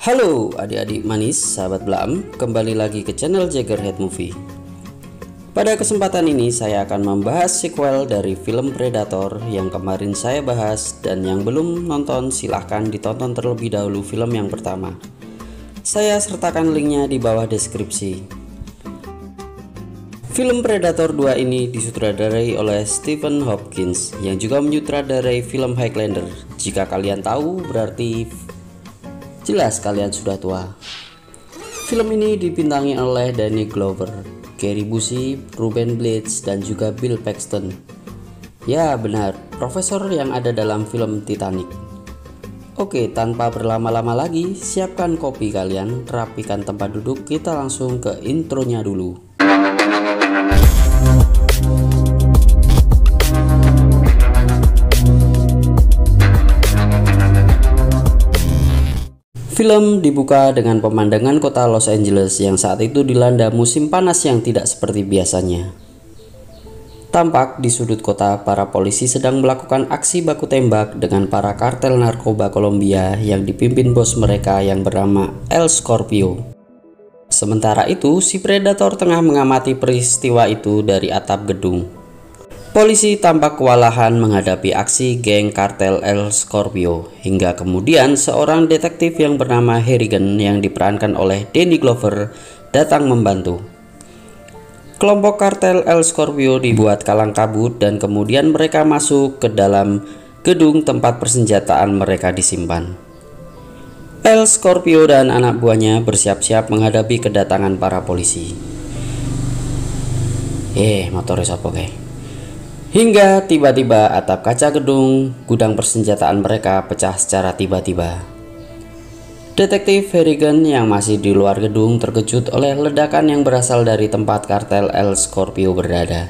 Halo adik-adik manis, sahabat Blam, kembali lagi ke channel Jaggerhead Movie. Pada kesempatan ini saya akan membahas sequel dari film Predator yang kemarin saya bahas, dan yang belum nonton silahkan ditonton terlebih dahulu film yang pertama. Saya sertakan linknya di bawah deskripsi. Film Predator 2 ini disutradarai oleh Stephen Hopkins yang juga menyutradarai film Highlander. Jika kalian tahu berarti jelas kalian sudah tua. Film ini dibintangi oleh Danny Glover, Gary Busey, Ruben Blades, dan juga Bill Paxton. Ya benar, profesor yang ada dalam film Titanic. Oke, tanpa berlama-lama lagi, siapkan kopi kalian, rapikan tempat duduk, kita langsung ke intronya dulu. Film dibuka dengan pemandangan kota Los Angeles yang saat itu dilanda musim panas yang tidak seperti biasanya. Tampak di sudut kota para polisi sedang melakukan aksi baku tembak dengan para kartel narkoba Kolombia yang dipimpin bos mereka yang bernama El Scorpio. Sementara itu, si Predator tengah mengamati peristiwa itu dari atap gedung. Polisi tampak kewalahan menghadapi aksi geng kartel El Scorpio, hingga kemudian seorang detektif yang bernama Harrigan yang diperankan oleh Danny Glover datang membantu. Kelompok kartel El Scorpio dibuat kalang kabut dan kemudian mereka masuk ke dalam gedung tempat persenjataan mereka disimpan. El Scorpio dan anak buahnya bersiap-siap menghadapi kedatangan para polisi. Motornya sopo kayak. Hingga tiba-tiba atap kaca gedung gudang persenjataan mereka pecah secara tiba-tiba. Detektif Harrigan yang masih di luar gedung terkejut oleh ledakan yang berasal dari tempat kartel El Scorpio berada.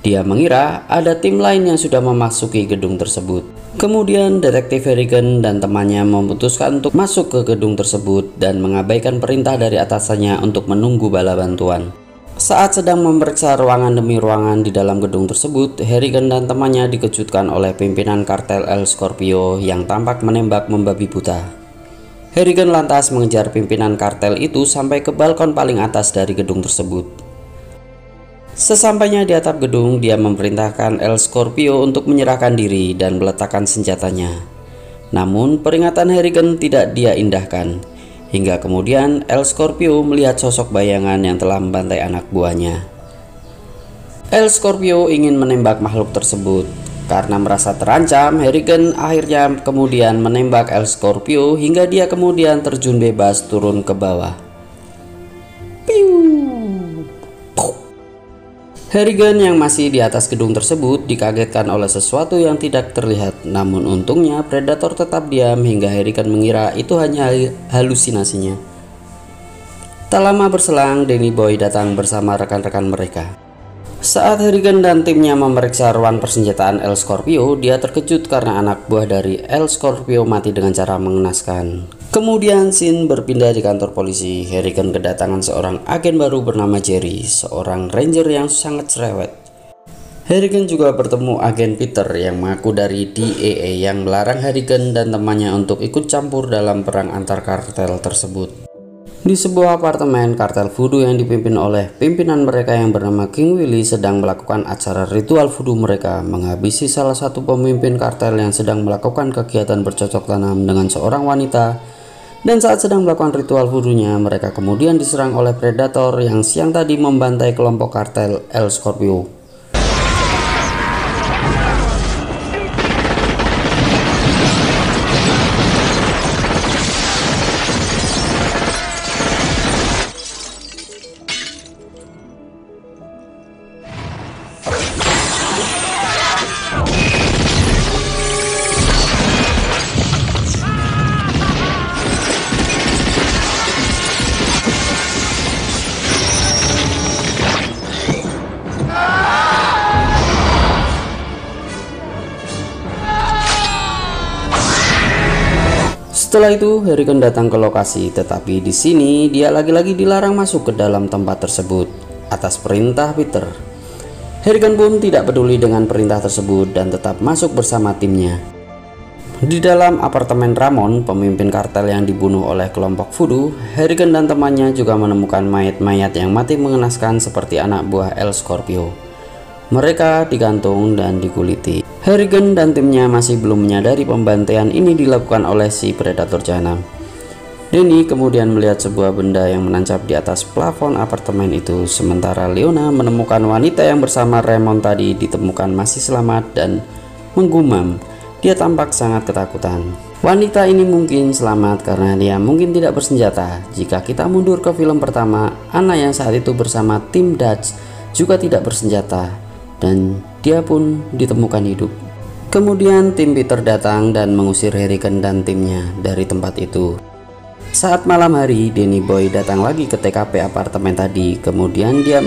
Dia mengira ada tim lain yang sudah memasuki gedung tersebut. Kemudian detektif Harrigan dan temannya memutuskan untuk masuk ke gedung tersebut dan mengabaikan perintah dari atasannya untuk menunggu bala bantuan. Saat sedang memeriksa ruangan demi ruangan di dalam gedung tersebut, Harrigan dan temannya dikejutkan oleh pimpinan kartel El Scorpio yang tampak menembak membabi buta. Harrigan lantas mengejar pimpinan kartel itu sampai ke balkon paling atas dari gedung tersebut. Sesampainya di atap gedung, dia memerintahkan El Scorpio untuk menyerahkan diri dan meletakkan senjatanya. Namun peringatan Harrigan tidak dia indahkan. Hingga kemudian El Scorpio melihat sosok bayangan yang telah membantai anak buahnya. El Scorpio ingin menembak makhluk tersebut. Karena merasa terancam, Harrigan akhirnya kemudian menembak El Scorpio hingga dia kemudian terjun bebas turun ke bawah. Harrigan yang masih di atas gedung tersebut dikagetkan oleh sesuatu yang tidak terlihat, namun untungnya Predator tetap diam hingga Harrigan mengira itu hanya halusinasinya. Tak lama berselang, Danny Boy datang bersama rekan-rekan mereka. Saat Harrigan dan timnya memeriksa ruang persenjataan El Scorpio, dia terkejut karena anak buah dari El Scorpio mati dengan cara mengenaskan. Kemudian scene berpindah di kantor polisi. Harrigan kedatangan seorang agen baru bernama Jerry, seorang ranger yang sangat cerewet. Harrigan juga bertemu agen Peter yang mengaku dari DEA yang melarang Harrigan dan temannya untuk ikut campur dalam perang antar kartel tersebut. Di sebuah apartemen, kartel voodoo yang dipimpin oleh pimpinan mereka yang bernama King Willie sedang melakukan acara ritual voodoo mereka, menghabisi salah satu pemimpin kartel yang sedang melakukan kegiatan bercocok tanam dengan seorang wanita. Dan saat sedang melakukan ritual voodoo-nya, mereka kemudian diserang oleh Predator yang siang tadi membantai kelompok kartel El Scorpio. Setelah itu, Harrigan datang ke lokasi, tetapi di sini dia lagi-lagi dilarang masuk ke dalam tempat tersebut atas perintah Peter. Harrigan pun tidak peduli dengan perintah tersebut dan tetap masuk bersama timnya. Di dalam apartemen Ramon, pemimpin kartel yang dibunuh oleh kelompok voodoo, Harrigan dan temannya juga menemukan mayat-mayat yang mati mengenaskan seperti anak buah El Scorpio. Mereka digantung dan dikuliti. Harrigan dan timnya masih belum menyadari pembantaian ini dilakukan oleh si predator jahanam. Denny kemudian melihat sebuah benda yang menancap di atas plafon apartemen itu, sementara Leona menemukan wanita yang bersama Raymond tadi ditemukan masih selamat dan menggumam. Dia tampak sangat ketakutan. Wanita ini mungkin selamat karena dia mungkin tidak bersenjata. Jika kita mundur ke film pertama, Anna yang saat itu bersama tim Dutch juga tidak bersenjata dan dia pun ditemukan hidup. Kemudian tim Peter datang dan mengusir Harrigan dan timnya dari tempat itu. Saat malam hari, Danny Boy datang lagi ke TKP apartemen tadi. Kemudian dia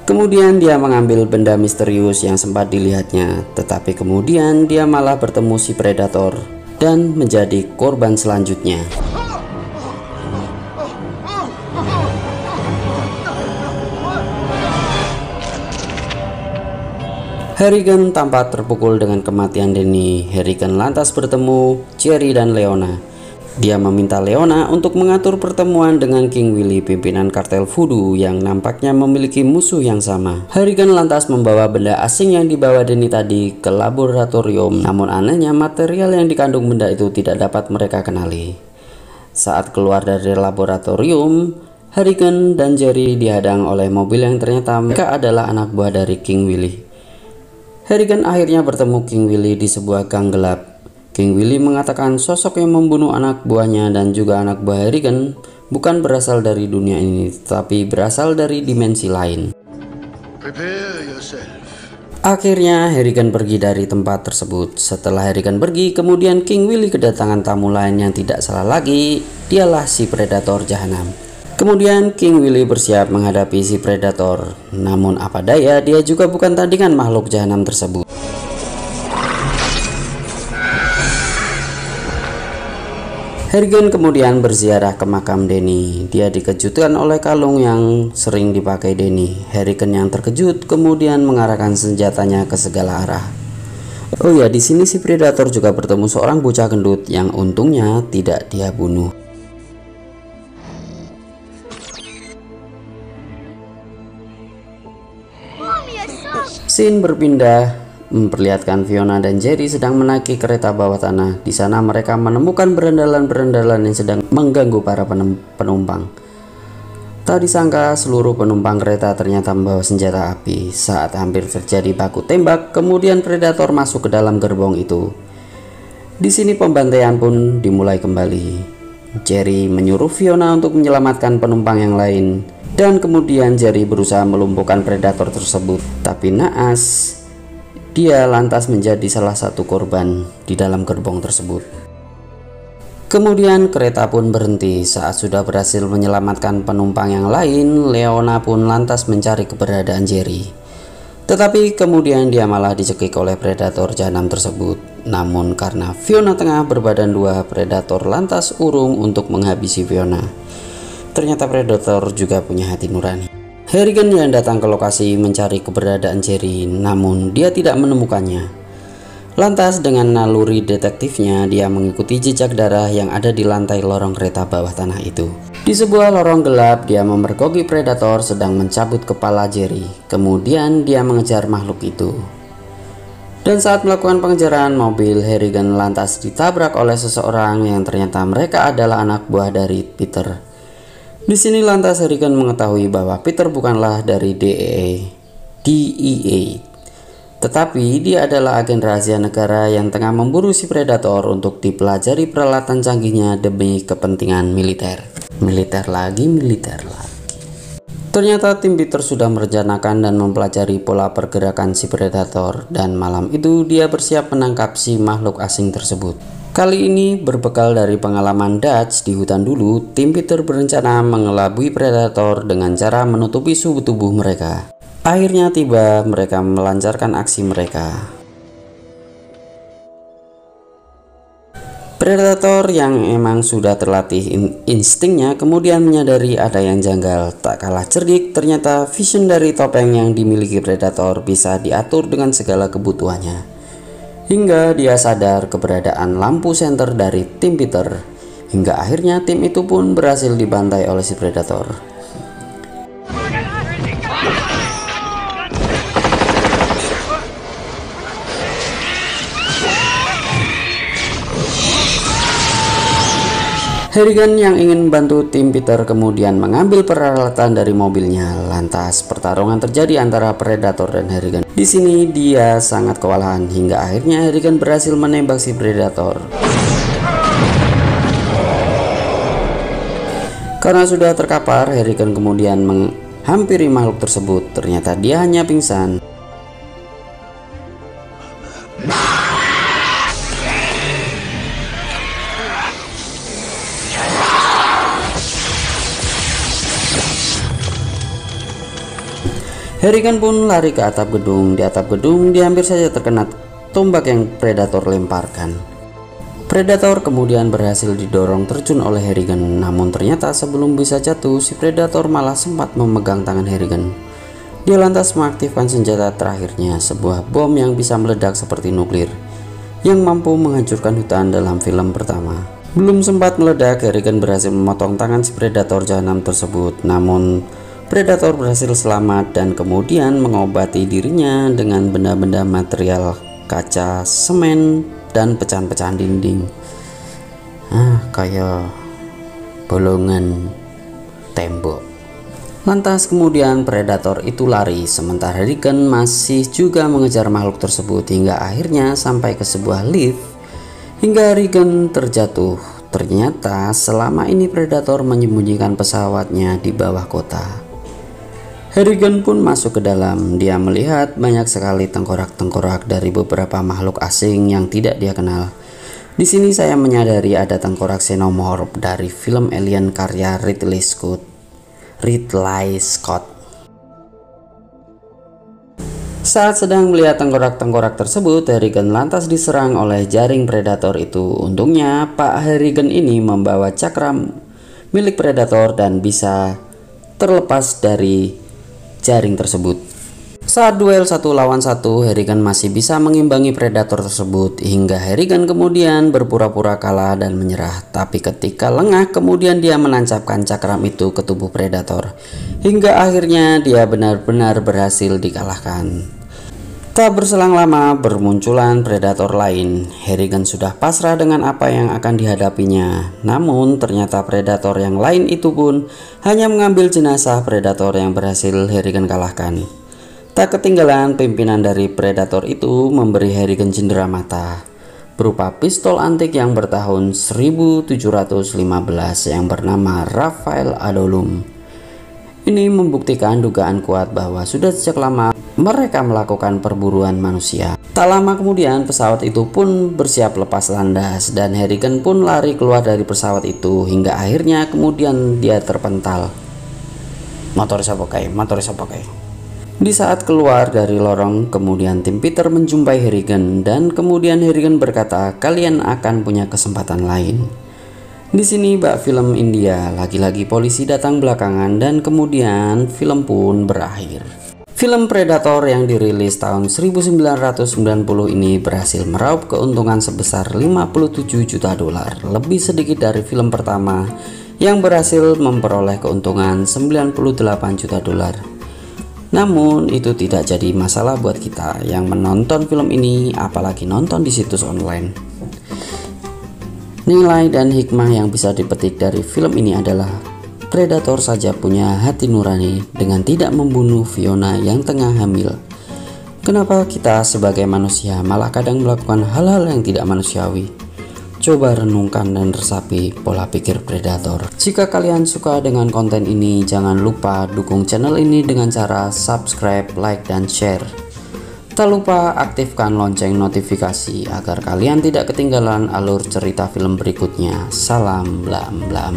Kemudian dia mengambil benda misterius yang sempat dilihatnya, tetapi kemudian dia malah bertemu si predator dan menjadi korban selanjutnya. Harrigan tampak terpukul dengan kematian Danny. Harrigan lantas bertemu Jerry dan Leona. Dia meminta Leona untuk mengatur pertemuan dengan King Willy, pimpinan kartel voodoo yang nampaknya memiliki musuh yang sama. Harrigan lantas membawa benda asing yang dibawa Danny tadi ke laboratorium, namun anehnya material yang dikandung benda itu tidak dapat mereka kenali. Saat keluar dari laboratorium, Harrigan dan Jerry dihadang oleh mobil yang ternyata mereka adalah anak buah dari King Willy. Harrigan akhirnya bertemu King Willy di sebuah gang gelap. King Willy mengatakan sosok yang membunuh anak buahnya dan juga anak buah Harrigan bukan berasal dari dunia ini, tetapi berasal dari dimensi lain. Akhirnya Harrigan pergi dari tempat tersebut. Setelah Harrigan pergi, kemudian King Willy kedatangan tamu lain yang tidak salah lagi, dialah si predator jahanam. Kemudian King Willy bersiap menghadapi si predator. Namun apa daya, dia juga bukan tandingan makhluk jahanam tersebut. Harrigan kemudian berziarah ke makam Danny. Dia dikejutkan oleh kalung yang sering dipakai Danny. Harrigan yang terkejut kemudian mengarahkan senjatanya ke segala arah. Oh ya, di sini si predator juga bertemu seorang bocah gendut yang untungnya tidak dia bunuh. Scene berpindah memperlihatkan Fiona dan Jerry sedang menaiki kereta bawah tanah. Di sana mereka menemukan berendalan-berendalan yang sedang mengganggu para penumpang. Tak disangka seluruh penumpang kereta ternyata membawa senjata api. Saat hampir terjadi baku tembak, kemudian predator masuk ke dalam gerbong itu. Di sini pembantaian pun dimulai kembali. Jerry menyuruh Fiona untuk menyelamatkan penumpang yang lain, dan kemudian Jerry berusaha melumpuhkan predator tersebut. Tapi naas, dia lantas menjadi salah satu korban di dalam gerbong tersebut. Kemudian kereta pun berhenti. Saat sudah berhasil menyelamatkan penumpang yang lain, Leona pun lantas mencari keberadaan Jerry. Tetapi kemudian dia malah dicekik oleh predator jahanam tersebut. Namun karena Fiona tengah berbadan dua, predator lantas urung untuk menghabisi Fiona. Ternyata predator juga punya hati nurani. Harrigan yang datang ke lokasi mencari keberadaan Jerry, namun dia tidak menemukannya. Lantas dengan naluri detektifnya, dia mengikuti jejak darah yang ada di lantai lorong kereta bawah tanah itu. Di sebuah lorong gelap, dia memergoki predator sedang mencabut kepala Jerry. Kemudian dia mengejar makhluk itu. Dan saat melakukan pengejaran, mobil Harrigan lantas ditabrak oleh seseorang yang ternyata mereka adalah anak buah dari Peter. Di sini lantas Harrigan mengetahui bahwa Peter bukanlah dari DEA, tetapi dia adalah agen rahasia negara yang tengah memburu si predator untuk dipelajari peralatan canggihnya demi kepentingan militer. Militer lagi. Ternyata tim Peter sudah merencanakan dan mempelajari pola pergerakan si predator, dan malam itu dia bersiap menangkap si makhluk asing tersebut. Kali ini berbekal dari pengalaman Dutch di hutan dulu, tim Peter berencana mengelabui predator dengan cara menutupi suhu tubuh mereka. Akhirnya tiba, mereka melancarkan aksi mereka. Predator yang emang sudah terlatih instingnya kemudian menyadari ada yang janggal. Tak kalah cerdik, ternyata vision dari topeng yang dimiliki predator bisa diatur dengan segala kebutuhannya. hingga dia sadar keberadaan lampu senter dari tim Peter, hingga akhirnya tim itu pun berhasil dibantai oleh si Predator. Harrigan yang ingin membantu tim Peter kemudian mengambil peralatan dari mobilnya. Lantas pertarungan terjadi antara Predator dan Harrigan. Di sini dia sangat kewalahan hingga akhirnya Harrigan berhasil menembak si Predator. Karena sudah terkapar, Harrigan kemudian menghampiri makhluk tersebut. Ternyata dia hanya pingsan. Harrigan pun lari ke atap gedung. Di atap gedung dia hampir saja terkena tombak yang Predator lemparkan. Predator kemudian berhasil didorong terjun oleh Harrigan. Namun ternyata sebelum bisa jatuh, si Predator malah sempat memegang tangan Harrigan. Dia lantas mengaktifkan senjata terakhirnya, sebuah bom yang bisa meledak seperti nuklir, yang mampu menghancurkan hutan dalam film pertama. Belum sempat meledak, Harrigan berhasil memotong tangan si Predator jahanam tersebut. Namun Predator berhasil selamat dan kemudian mengobati dirinya dengan benda-benda material kaca, semen, dan pecahan-pecahan dinding. Kayak bolongan tembok. Lantas kemudian Predator itu lari, sementara Harrigan masih juga mengejar makhluk tersebut hingga akhirnya sampai ke sebuah lift hingga Harrigan terjatuh. Ternyata selama ini Predator menyembunyikan pesawatnya di bawah kota. Harrigan pun masuk ke dalam. Dia melihat banyak sekali tengkorak-tengkorak dari beberapa makhluk asing yang tidak dia kenal. Di sini saya menyadari ada tengkorak xenomorph dari film Alien karya Ridley Scott. Saat sedang melihat tengkorak-tengkorak tersebut, Harrigan lantas diserang oleh jaring Predator itu. Untungnya Pak Harrigan ini membawa cakram milik Predator dan bisa terlepas dari jaring tersebut. Saat duel 1 lawan 1, Harrigan masih bisa mengimbangi Predator tersebut hingga Harrigan kemudian berpura-pura kalah dan menyerah. Tapi ketika lengah, kemudian dia menancapkan cakram itu ke tubuh Predator hingga akhirnya dia benar-benar berhasil dikalahkan. Tak berselang lama bermunculan Predator lain. Harrigan sudah pasrah dengan apa yang akan dihadapinya. Namun ternyata Predator yang lain itu pun hanya mengambil jenazah Predator yang berhasil Harrigan kalahkan. Tak ketinggalan pimpinan dari Predator itu memberi Harrigan cindera mata berupa pistol antik yang bertahun 1715 yang bernama Rafael Adolum. Ini membuktikan dugaan kuat bahwa sudah sejak lama mereka melakukan perburuan manusia. Tak lama kemudian pesawat itu pun bersiap lepas landas dan Harrigan pun lari keluar dari pesawat itu hingga akhirnya kemudian dia terpental. Motor sapokai. Di saat keluar dari lorong, kemudian tim Peter menjumpai Harrigan dan kemudian Harrigan berkata, "Kalian akan punya kesempatan lain." Di sini bak film India, lagi-lagi polisi datang belakangan dan kemudian film pun berakhir. Film Predator yang dirilis tahun 1990 ini berhasil meraup keuntungan sebesar 57 juta dolar, lebih sedikit dari film pertama yang berhasil memperoleh keuntungan 98 juta dolar. Namun itu tidak jadi masalah buat kita yang menonton film ini, apalagi nonton di situs online. Nilai dan hikmah yang bisa dipetik dari film ini adalah Predator saja punya hati nurani dengan tidak membunuh Fiona yang tengah hamil. Kenapa kita sebagai manusia malah kadang melakukan hal-hal yang tidak manusiawi? Coba renungkan dan resapi pola pikir Predator. Jika kalian suka dengan konten ini, jangan lupa dukung channel ini dengan cara subscribe, like, dan share. Tak lupa aktifkan lonceng notifikasi agar kalian tidak ketinggalan alur cerita film berikutnya. Salam blam blam.